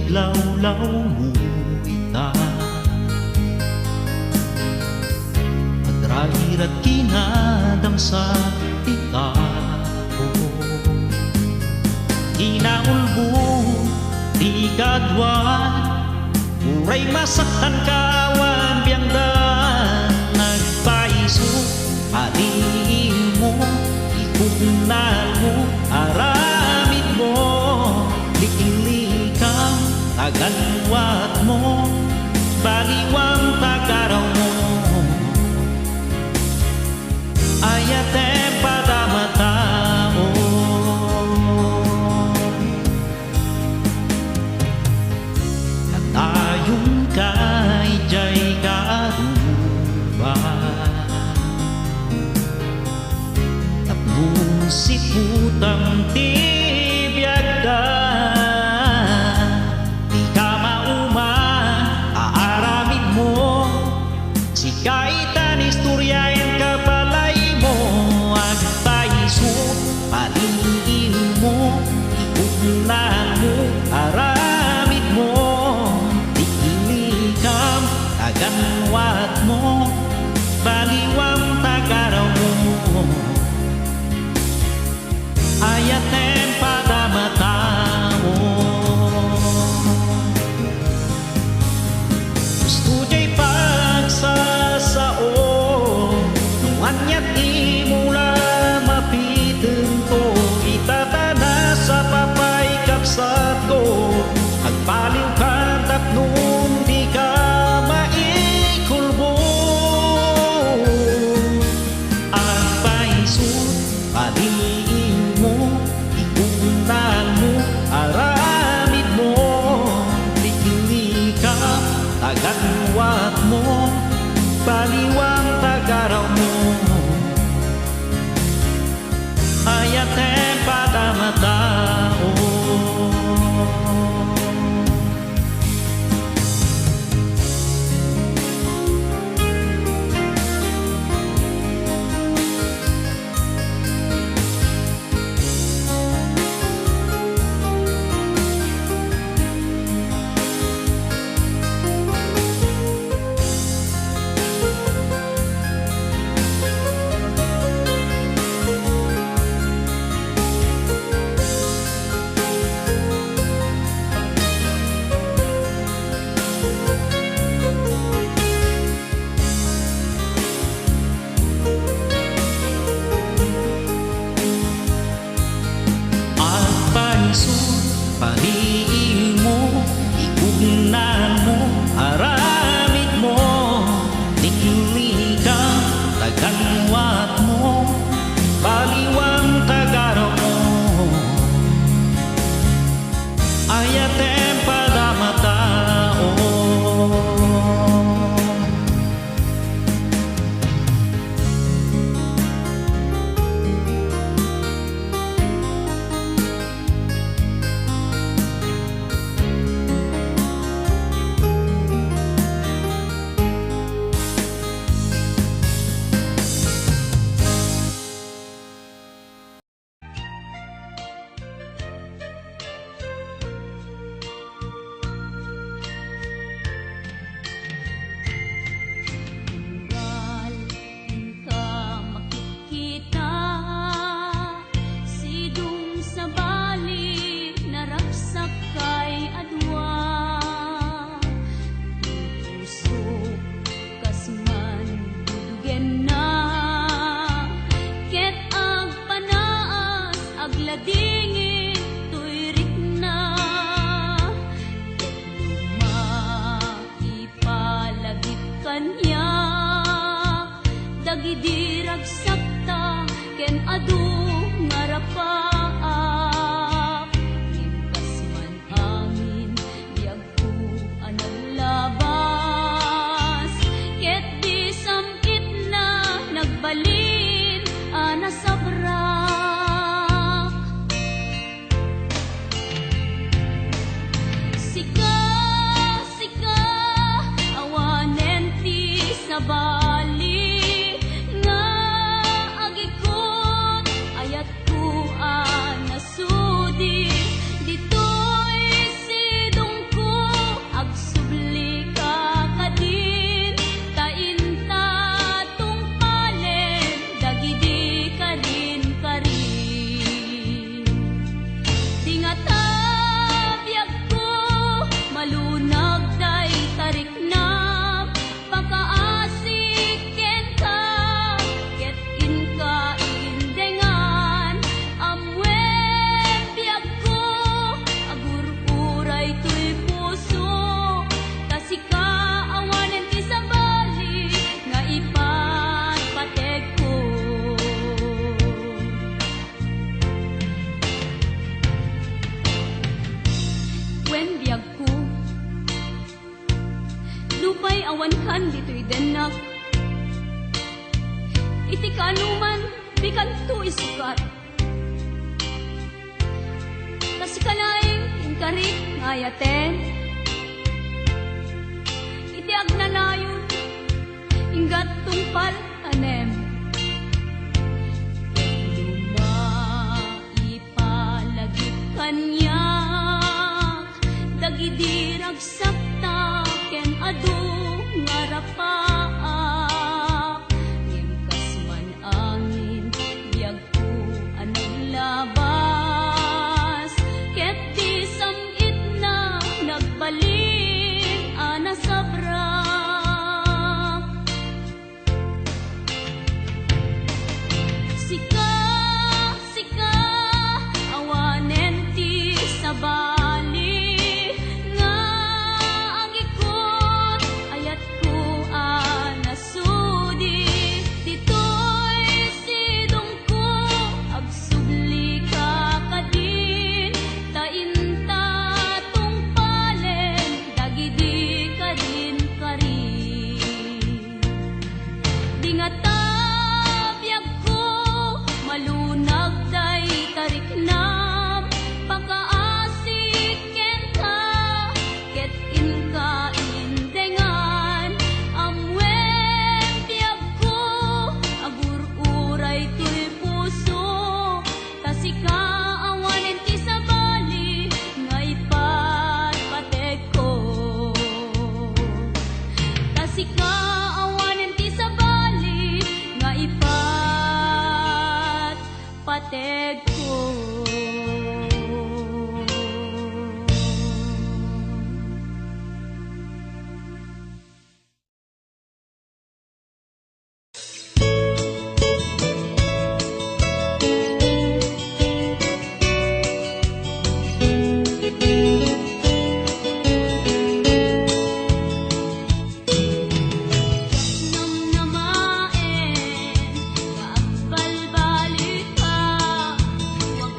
lawlaw mo ita Adralirat kinadam sa ita Inaulbo di kadwan Uray masaktan kawan biyangdan Nagpaiso aliin mo Ikunal mo aramid mo Likilikam taganwat mo Baliwang tagaraw mo Ayatem padamatao Katayong kay jay karuba Tatlong siputang tibiyagda Di ka mauman aaramid mo Si kaitan istoryain kapalay mo Agpaiso paliin mo Ikunan mo aramid mo Di ilikam taganwat mo Baliwang tagaraw mo Ayatem padamatao Gusto jay pagsasao Nuanyat imula mapiteng ko Itatana sa papay kapsat ko Agpaliw ka tatlong di ka maikulbo Agpaiso paliin mo Ikunal mo aramid mo Likilikam taganwat mo Baliwang tagaraw mo Ayatem padamatao Paliin mo, ikunan mo, aramid mo Likilikam, taganwat mo, baliwang tagaraw mo Ayatem padamatao Dagidirag sakta ken adu ngarapaak Limpas man angin biag ko anaglabas Ket di samkit na nagbalin ana sabrak Sika awanen ti sabali nga Nupay awan kan dito'y denak. Iti kanuman, bikan to isukat. Tas kalaing inkarit ngayaten. Iti agnanayon, ingat tungpal tanem. Lumaipalagip kanyak, dagidirag sakta, ken adu ngarapaak. Ngimkas man angin, biyag ko anong labas. Ket di samit na nagbalin, ana sabrak. Sika, sika, awanen ti sabali, nga ang ikot, ayat ko anasudi. Dito'y sidong ko, agsubli ka kadin, tainta tungpalen, dagidi ka din karin. Di nga tabiyag ko, malunag day tariknam, pakaasik kenta, ket inka indengan. Amwen biyag ko, agur-uray to'y puso, tasika awanen ti sabali, nga ipatpatek ko. Tasika awanen ti sabali, nga ipatpatek ko. Namnamaen, kaagbalbalik ka, wag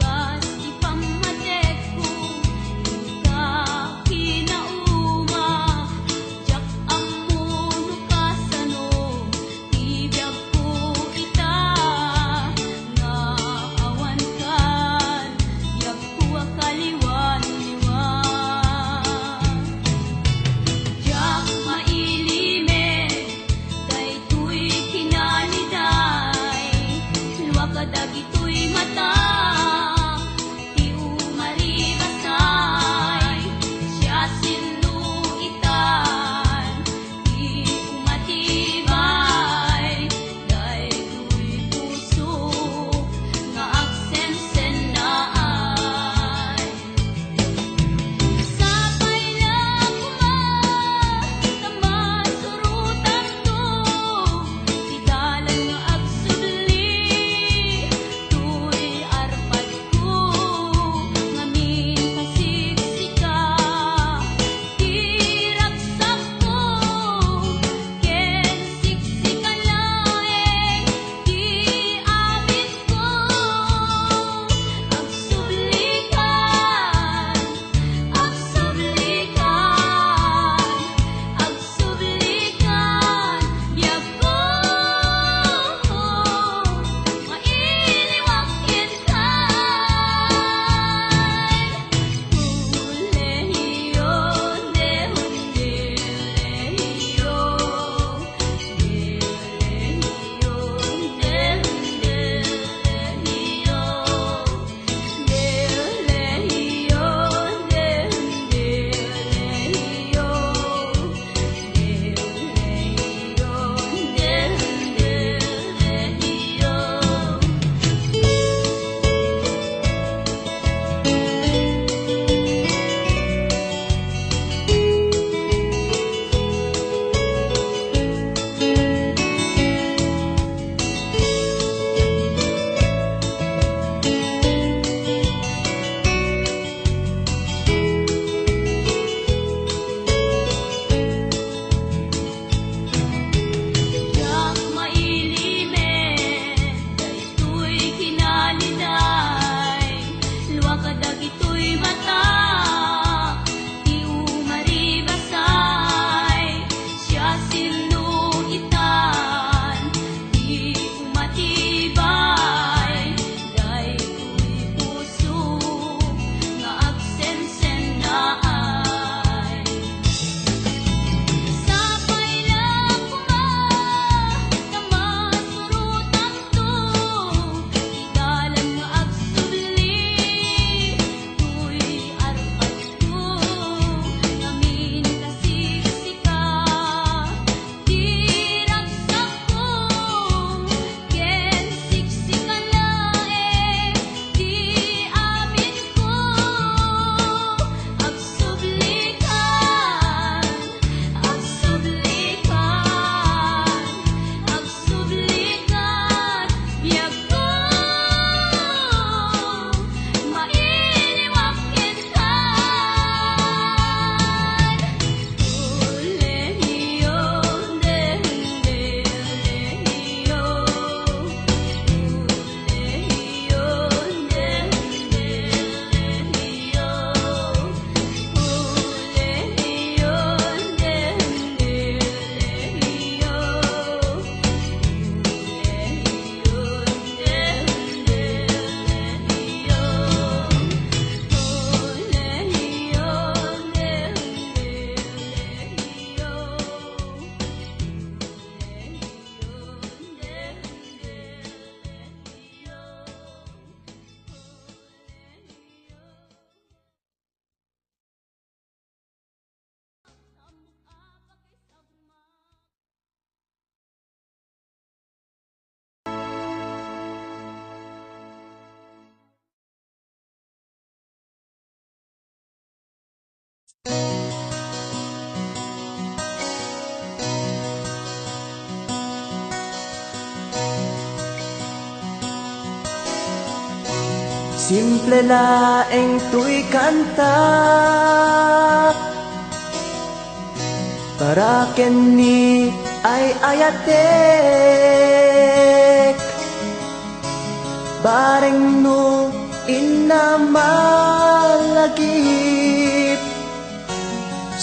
Simple laeng tuy kanta para kenni ay ayatek bareng no inamalagip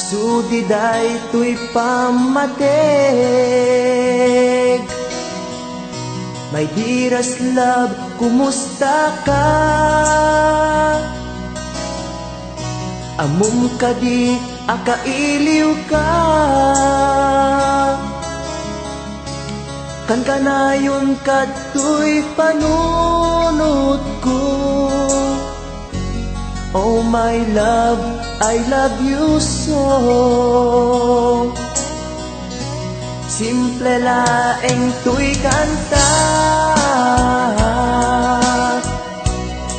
sudiday tuy pamatek. My dearest love, kumusta ka? Amum ka di, akailiw ka. Kan kanayon ka tuy panunod ko. Oh my love, I love you so. Simple laeng tuy kanta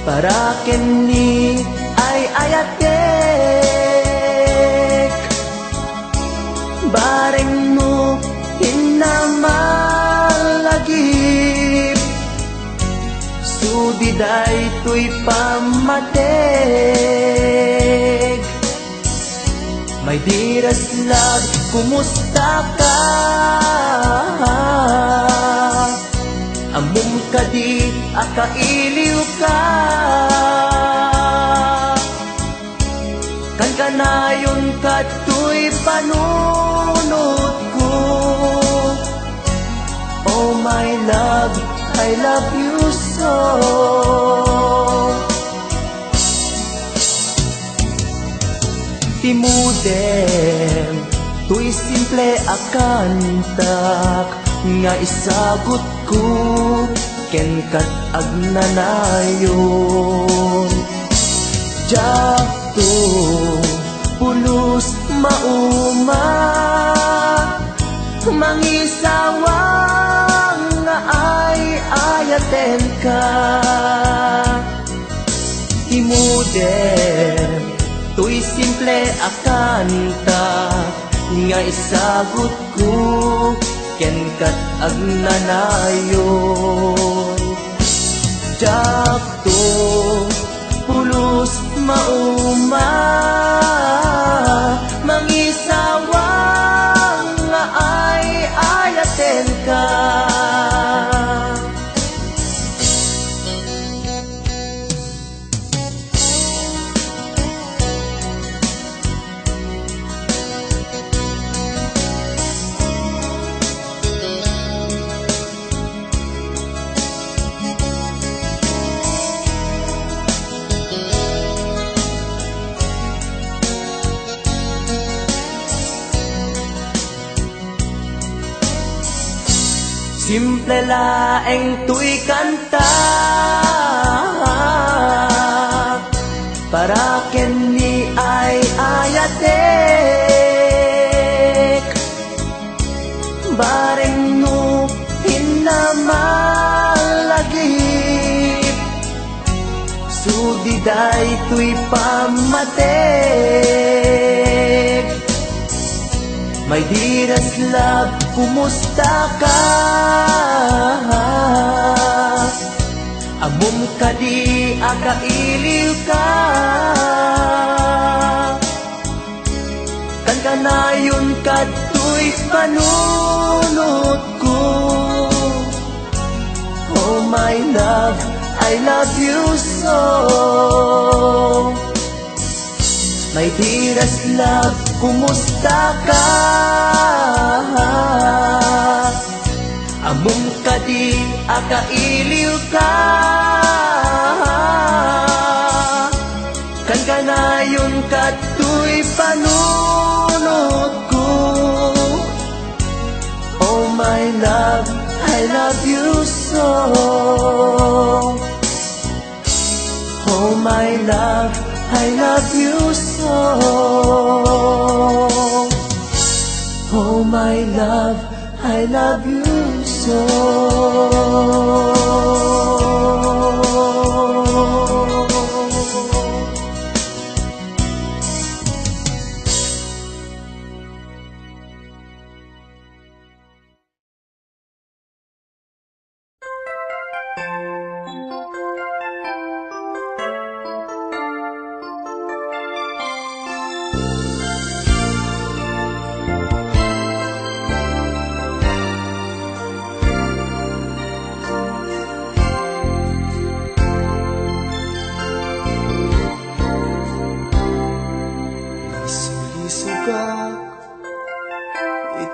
para kenni ay ayatek bareng no hinamalagip sudiday tuy pamatek. My dearest love, kumusta ka? Amum ka di, akailiw ka. Kan kanayon ka tuy panunod ko. Oh my love, I love you so. Timudem, tuy simple akantak nga isagot ko ken kat agnanayon. Jakto pulos mauma mangisawang nga ay ayaten ka. Timudem, tuy simple akanta nga isagot ko ken kat agnanayon. Jakto pulos mauma mangisawang nga ay ayaten ka. Simple laeng tuy kanta para kenni ay ayatek bareng no hinamalagip sudiday tuy pamatek. My dearest love, kumusta ka? Amum ka di, akailiw ka. Kan kanayon ka tuy panunod ko. Oh my love, I love you so. My dearest love, kumusta ka? Amum ka di, akailiw ka. Kan kanayon ka tuy panunod ko. Oh my love, I love you so. Oh my love, I love you so. Oh my love, I love you so.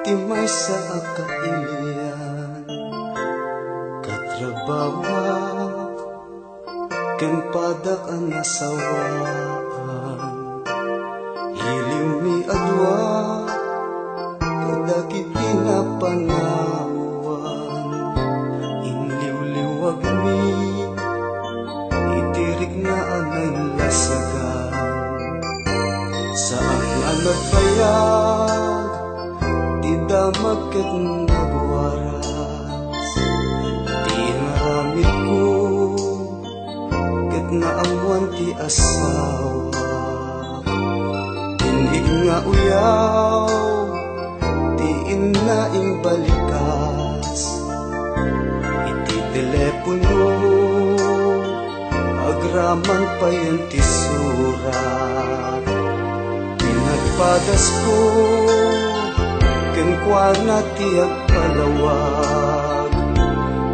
timay sa akailian katrabawa ken padak ang nasawaan iliw mi adwa kadagit pinapanawan inliw-liwag mi itirik na anay lasagan sa aklan nagbayag di damag ket nagwaras di naramit ko ket naamuan ti asawa tinig nga uyaw ti inaing balikas iti telepono agraman pa yan ti surat pinagpadas ko kenkwana ti agpalawag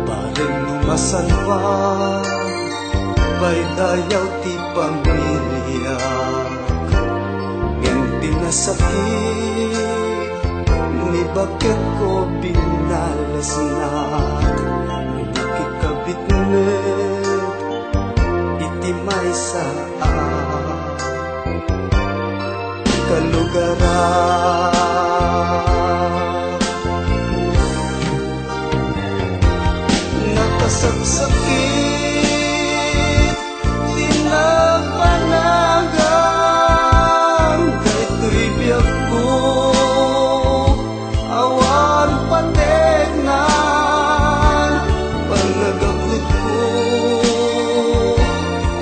bareng lumasalwag baydayaw ti pamilya ngem pinasakit ni bakit ko binalas na nakikabitnet iti may saan kalugaran nakasaksakit tinapanagan daytoy biyak ko awan pategnan panagabot ko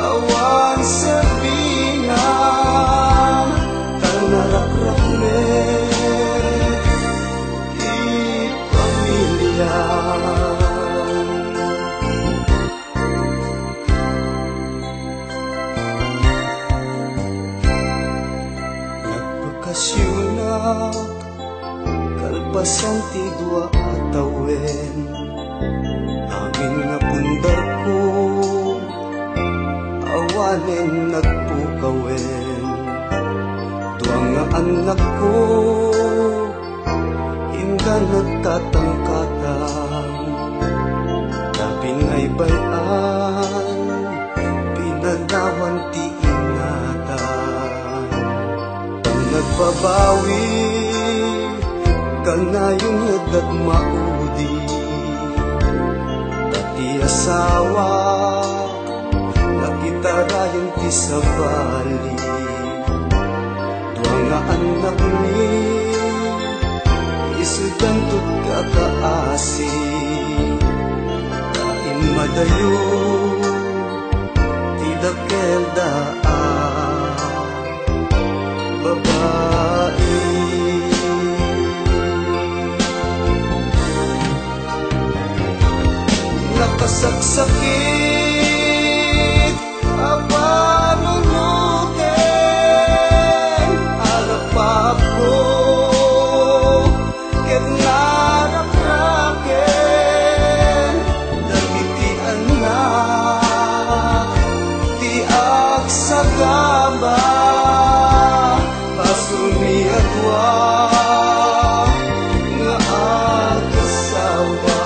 awan sabingan tanarakrap di pamilya nagpakasyunak kalpasan ti dua atawen amin nga pundar ko awanen nagpukawen dua nga anak ko inda nagkatangkatang labing ay bayan pinanawan ti ingatan pang nagbabawi kanayong hadat maudi pati asawa nakitarayan ti sabali dua nga anak ni isudan tut kakaasi tain madayo ti dakel daan babae nakasaksakit apanunutin alapap ko ket narakraken dagiti anak ti agsagaba pasumi adwa nga agasawa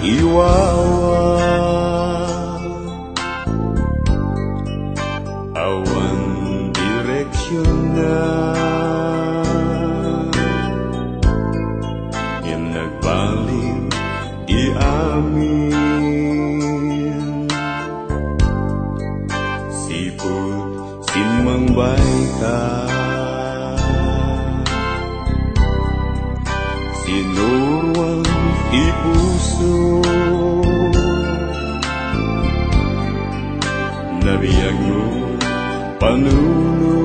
iwawa awan direksyon na yang nagbalik di amin siput simang baika sinurwang di puso nabiyag mo panuno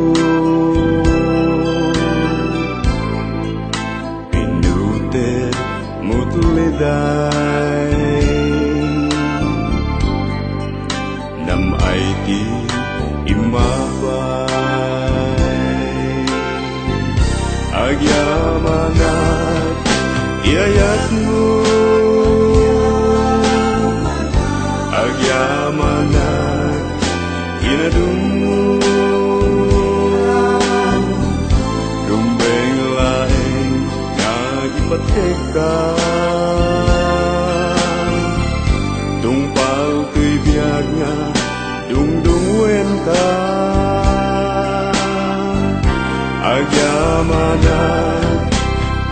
pinuter mo tuliday nam ay di imabay agyamanat iayat mo agyamanat inadung mo dumbeng laeng nga ipateka tungpal tuy biag nga dungdungwen ka agyamanat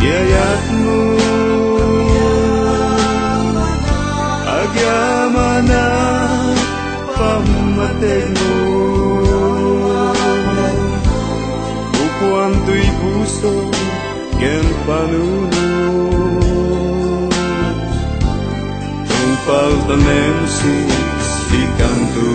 iayat mo agyamanat pamateg mo bukuan tuy puso ken panunod tungpal tanem si kanto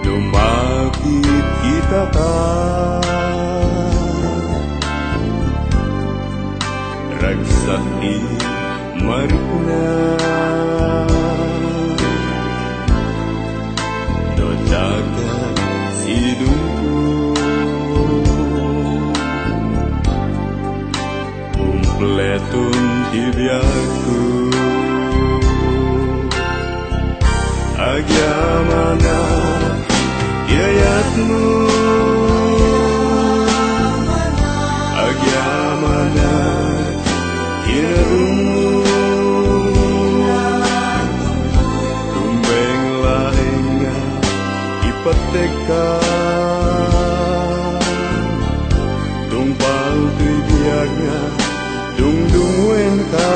lumakit kita ka ragsak di marikna no dagat sidungko kumpletun tibiaku agyamanat iayat mo agyamanat inarung mo tumbeng laeng nga ipateka tungpal tuy biag nga dungdungwen ka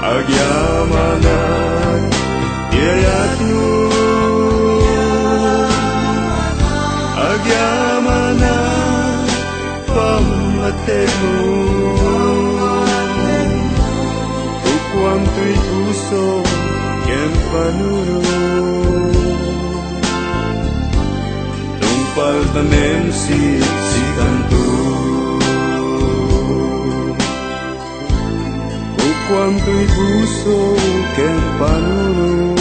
agyamanat iayat mo agyamanat pamateg mo bukuan tuy puso ken panunod tungpal tanem si kanto bukuan tuy puso ken panunod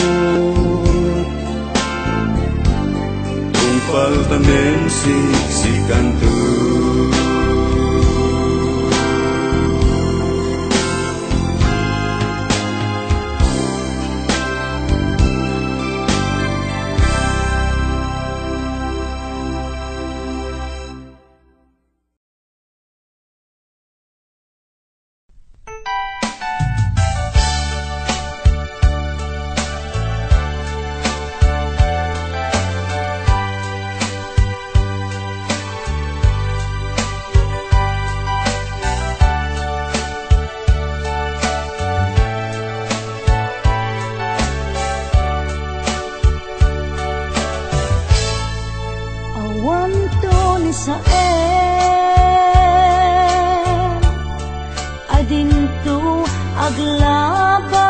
tungpal tanem si kanto Israel adinto aglabas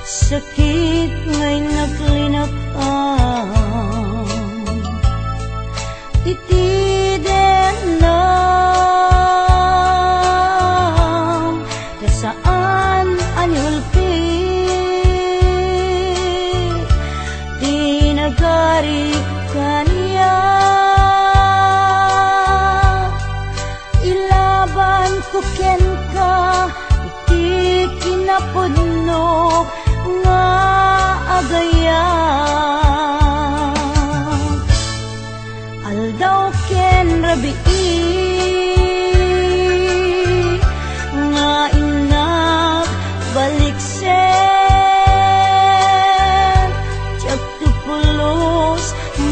sakit ngay naglinakan iti den lang dasaan anyulpi di nagari kaniya ilaban ko ken ka iti kinapudno nga agaya aldaw ken rabii nga inak baliksen tiyak tupulos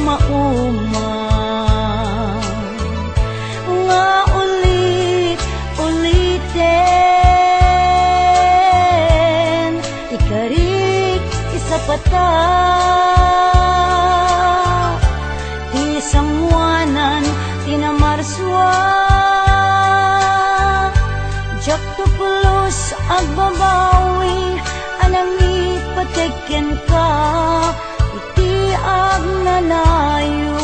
mauma nga ulit-uliten ikarik isapata sangwanan tinamarswa jak tupulos agbabawi anang ipateken ka iti agnanayon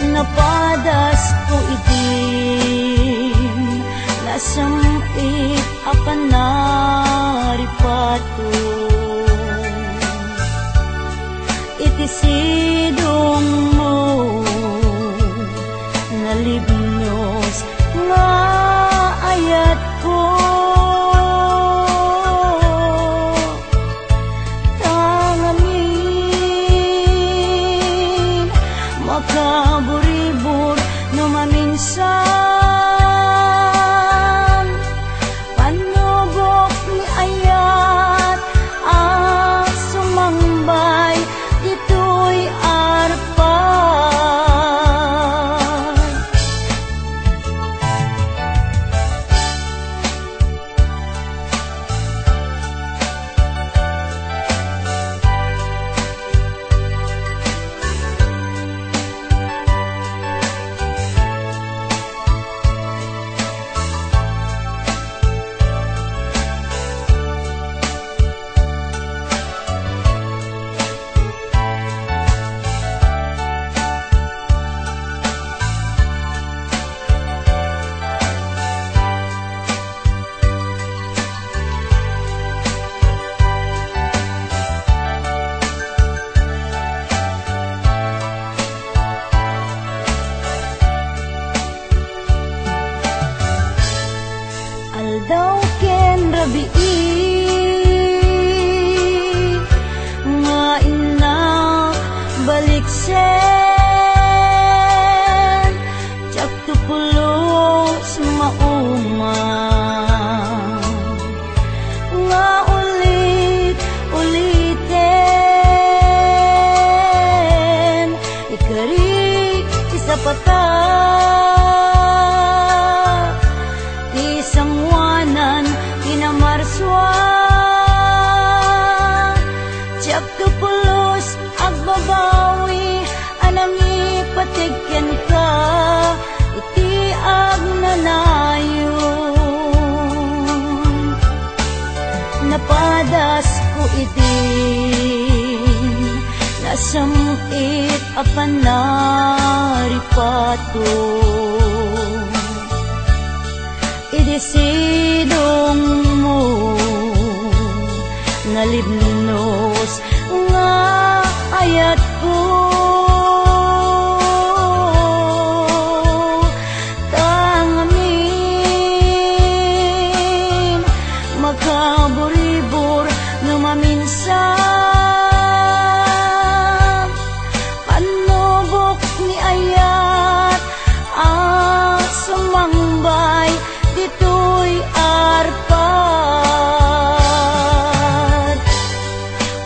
napadas ko itin nasamit apan naripato iti sidong mo nalibnos nga ayat ko tangamin makaburibur no maminsan panubok ni ayat ang sumangbay dito'y arpan aldaw ken rabii nga inak baliksen tiyak tupulos mauma nga ulit-uliten ikarik isapata sangwanan tinamarswa tiyak tupulos agbabawi anang ipateken ka iti agnanayon napadas ko itin nasamit apan naripato idisidong mo nalibnos nga ayat ko tangamin makaburibur no maminsan panubok ni ayat ang sumangbay dito'y arpan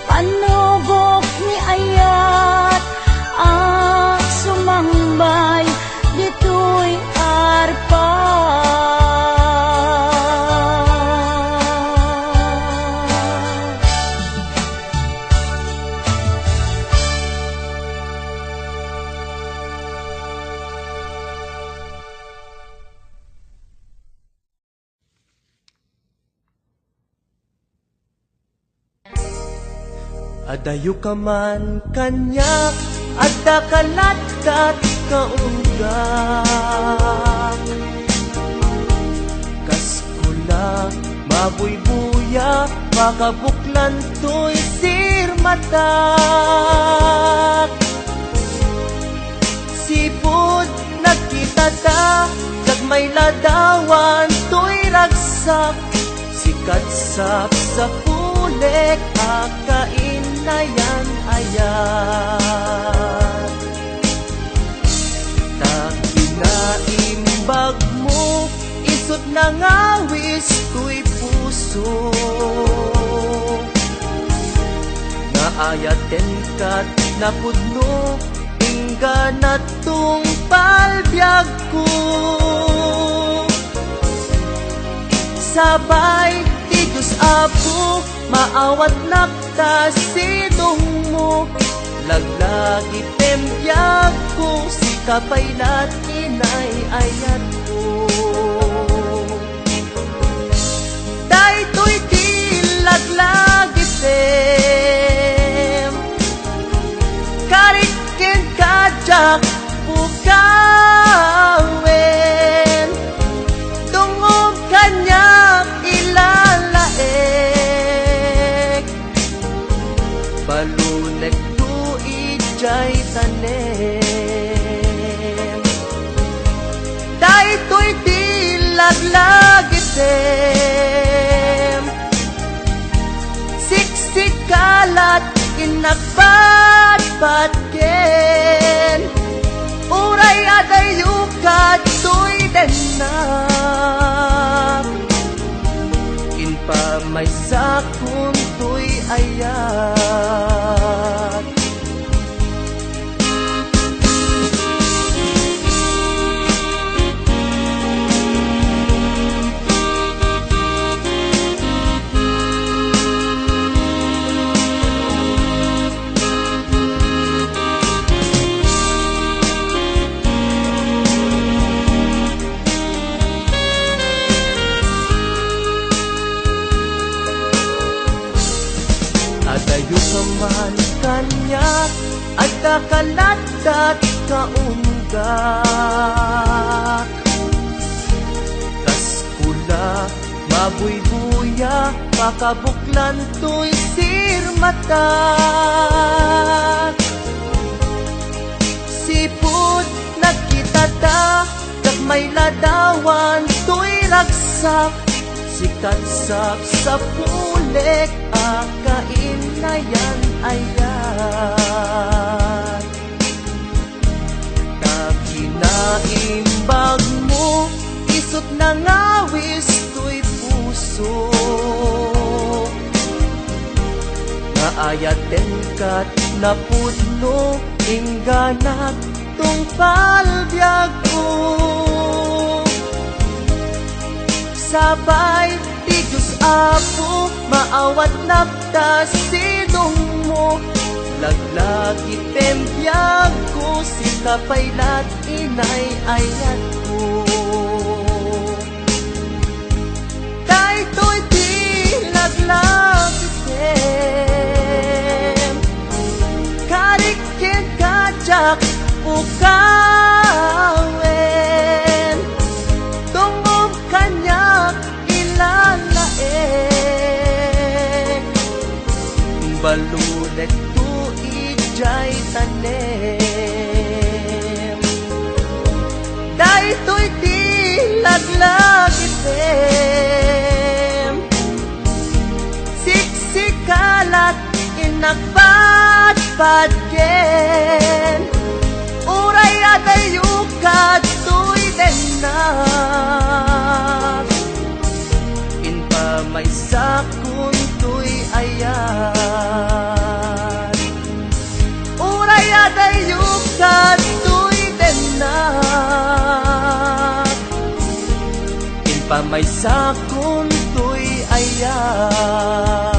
panubok ni ayat ang sumangbay dito'y arpan Adayo ka man kanyak adda kalat-kat kaunggak. Kaskula mabuybuya makabuklan to'y sirmatak. Sipod nakita ta kag may ladawan to'y ragsak. Sikat sap sa pulek akain na yan ayan. Takinaimbag mo isot na ngawis ko'y puso. Naayaten kat napudno ingga na tung palbyag ko. Sabay ti Diyos Apo maawat nakta sidong mo. Laglagi tembyag ko si kapaylat inay ayat ko. Daytoy ti laglagi tem karikin kajak bukawen. Tungog kanya ilalaek balunek tu ijay tanem. Daytoy ti laglagi tem siksikalat inagbatbatken. Uray adayukat to'y denak. Inpa may sakon to'y ayat. Adayo kaman kanya adda kalat-kat kaunggak. Kaskula mabuybuya makabuklan to'y sirmatak. Sipod nakita ta kag may ladawan to'y ragsak. Sikat sap sa pulek akain na yan ayan. Takinaimbag mo isot na ngawis to'y puso. Naayaten kat napudno ingganak tung palbyag ko. Sabay ti Diyos Apo maawat napta sidong mo. Laglagi tembyag ko si kapaylat inay ayat ko. Daytoy ti laglagi tem karikin kajak bukawen. Tungog kanyak ilalaek balunek tu ijay tanem. Daytoy ti laglagi tem siksikalat inagbatbatken. Uray adayukat to'y denak. Inpa may sakon to'y ayan. Uray adayukat to'y denak. Inpa may sakon to'y ayan.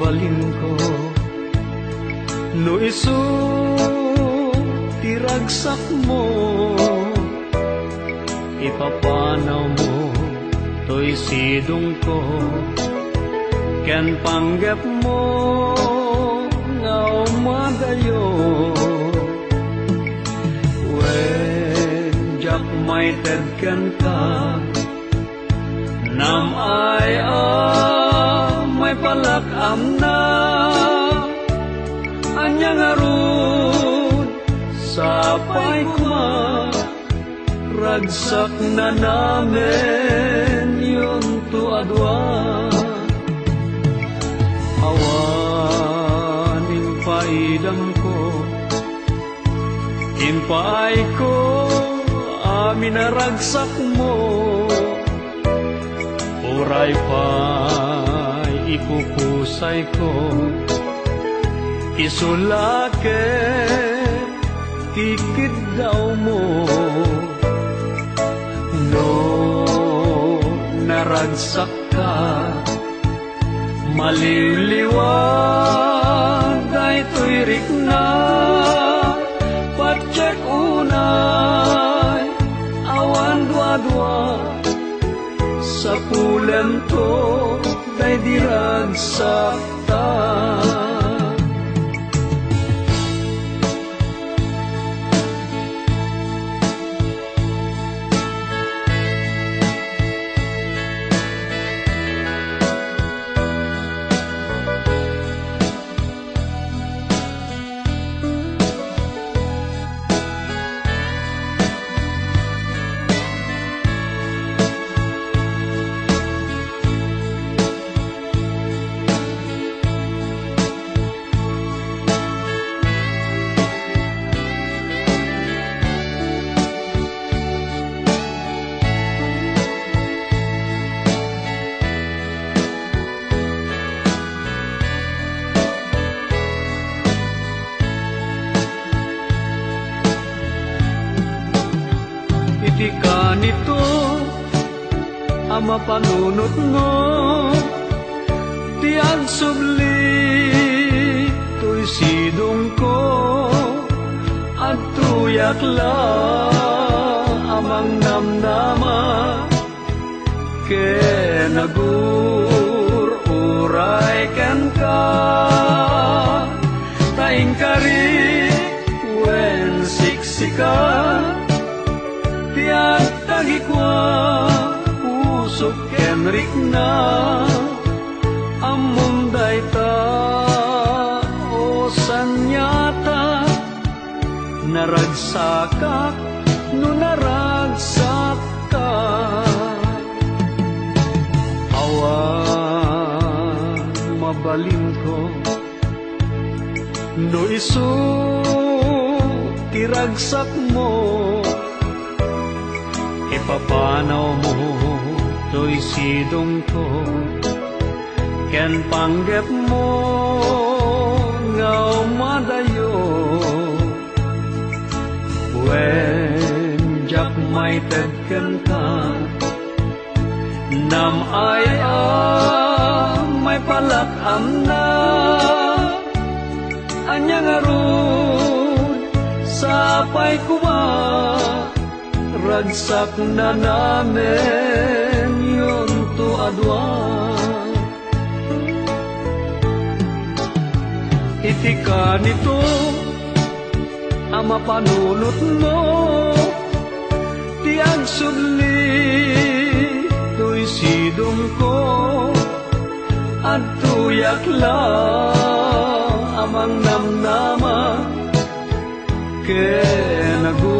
mabalin ko no isu tiragsak mo ipapanaw mo to'y sidong ko ken panggap mo nga umadayo when jak may tedken ka nam ay may palakam na anyang arun sapay kuma ragsak na namin yun to adwa awanin paidam ko impay ko amin na ragsak mo uray pa'y ipupusay ko isulake tikid daw mo no naragsak ka maliliwag ay tuirik na patsek unay awan dua-dua sa pulen to day diragsak ta iti ka nito ang mapanunot mo tiang subli to'y sidong ko at tuyak la amang namnama ke nagur uray kan ka taing kari wen siksika tiyak tagikwa usok kenrik na among dayta o sanyata naragsakak no naragsak ka awan mabalin ko no isu tiragsak mo ipapanaw mo to'y sidong ko ken panggap mo nga umadayo when jak may tedken ka nam ay may palakam na anyang arun sapay kuma ragsak na namin yun to adwa iti ka nito ang mapanunot mo tiang sudli to'y sidong ko at tuyak la amang namnama ke nagu